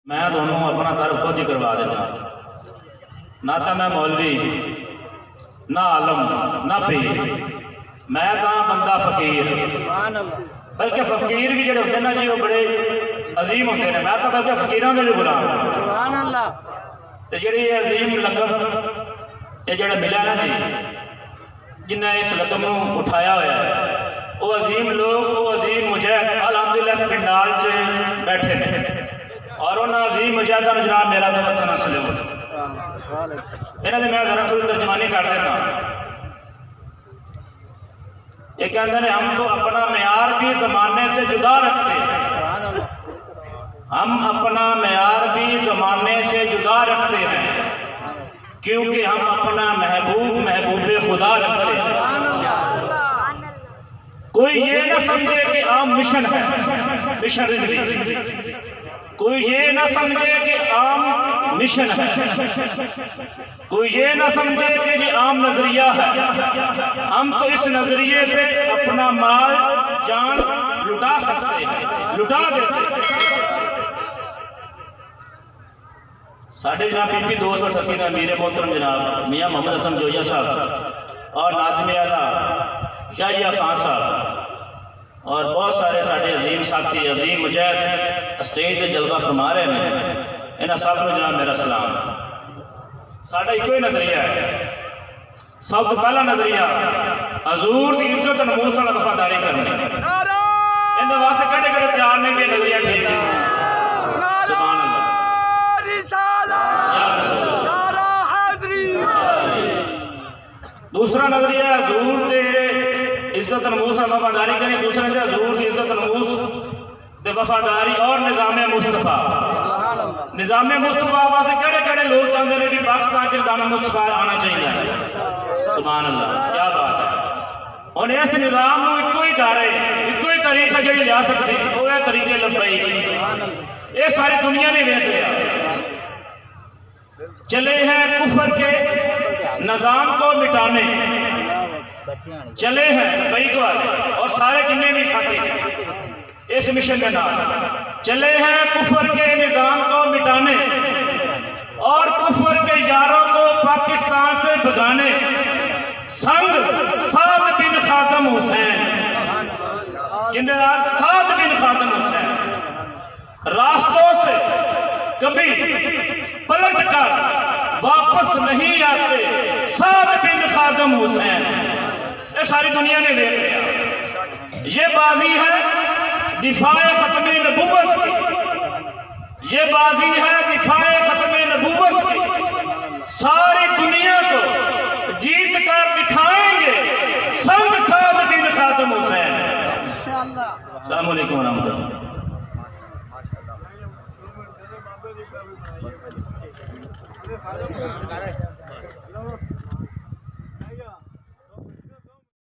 میں دونوں اپنا تعارف خود ہی کروا دینا، نہ تو میں مولوی نہ عالم نہ پیر، میں تو بندہ فقیر، بلکہ فقیر بھی جڑے ہوتے ہیں نا جی وہ بڑے عظیم ہوتے ہیں، میں تو بلکہ فقیراں دے بھی غلام ہوں۔ تے جڑی یہ عظیم لقب یہ جڑا ملا نا جی جنہیں اس لقب نو اٹھایا ہوا ہے وہ عظیم لوگ، وہ عظیم مجاہد الحمدللہ اس پنڈال سے بیٹھے ہیں، اور انہاں عظیم مجاہداں نوں جناب میرا تو وطن اصل ہو انہاں دے میں ذرا تھوڑی ترجمانی کر دیتا۔ یہ کہتے ہیں ہم تو اپنا معیار بھی زمانے سے جدا رکھتے ہیں، ہم اپنا معیار بھی زمانے سے جدا رکھتے ہیں کیونکہ ہم اپنا محبوب خدا رکھتے ہیں۔ کوئی یہ نہ سمجھے کہ عام مشن ہے، مشن رضوی، کوئی یہ نہ سمجھے کہ عام مشن ہے، کوئی یہ نہ سمجھے کہ یہ عام نظریہ ہے، ہم تو اس نظریے پہ اپنا مال جان لٹا سکتے ہیں، لٹا دیتے ہیں۔ ساڑھے جناب پی پی 238 کا امیر محترم جناب میاں محمد حسن جویا صاحب اور ناظم اعلیٰ یحییٰ خان صاحب اور بہت سارے ساڑھے عظیم ساتھی عظیم مجاہد اسٹیج تے جلوہ فرما رہے ہیں، انہاں سب کو جناب میرا سلام۔ ساڑھا ایک کوئی نظریہ ہے، سب تو پہلا نظریہ حضور کی عزت نموز نال وفاداری کرنی، ان دے واسطے کڑے کڑے تیار نہیں کہ نظریہ ٹھیک ہے۔ سبحان اللہ۔ دوسرا نظریہ حضور دے عزت نموز نال وفاداری کرنی، دوسرا نظریہ حضور دی عزت نموز دے وفاداری اور نظام مصطفیٰ، نظام مصطفیٰ واسطے کڑے کڑے لوگ چاہتے ہیں بھی پاکستان کے نظام مصطفیٰ آنا چاہیے۔ سبحان اللہ، کیا بات ہے۔ اور اس نظام نو ایک کوئی کر رہے ایک کوئی طریقہ جڑی لیا سکتی وہ ہے طریقے لبائی، یہ ساری دنیا نے دیکھ لیا، چلے ہیں کفر کے نظام کو مٹانے، چلے ہیں لبیک والے اور سارے جتنے بھی ساتھی اس مشن کے نام چلے ہیں کفر کے نظام کو مٹانے اور کفر کے یاروں کو پاکستان سے بھگانے، سنگ سعد بن خاتم حسین، جنرال سعد بن خاتم حسین راستوں سے کبھی پلٹ کر واپس نہیں آتے، سعد بن خاتم حسین، یہ ساری دنیا نے دیکھ لیا۔ یہ بازی ہے دفاع ختم نبوت کی، یہ بازی ہے دفاع ختم نبوت کی، ساری دنیا کو جیت کر دکھائیں گے سنگ سعد بن خاتم حسین۔ السلام علیکم ورحمۃ اللہ۔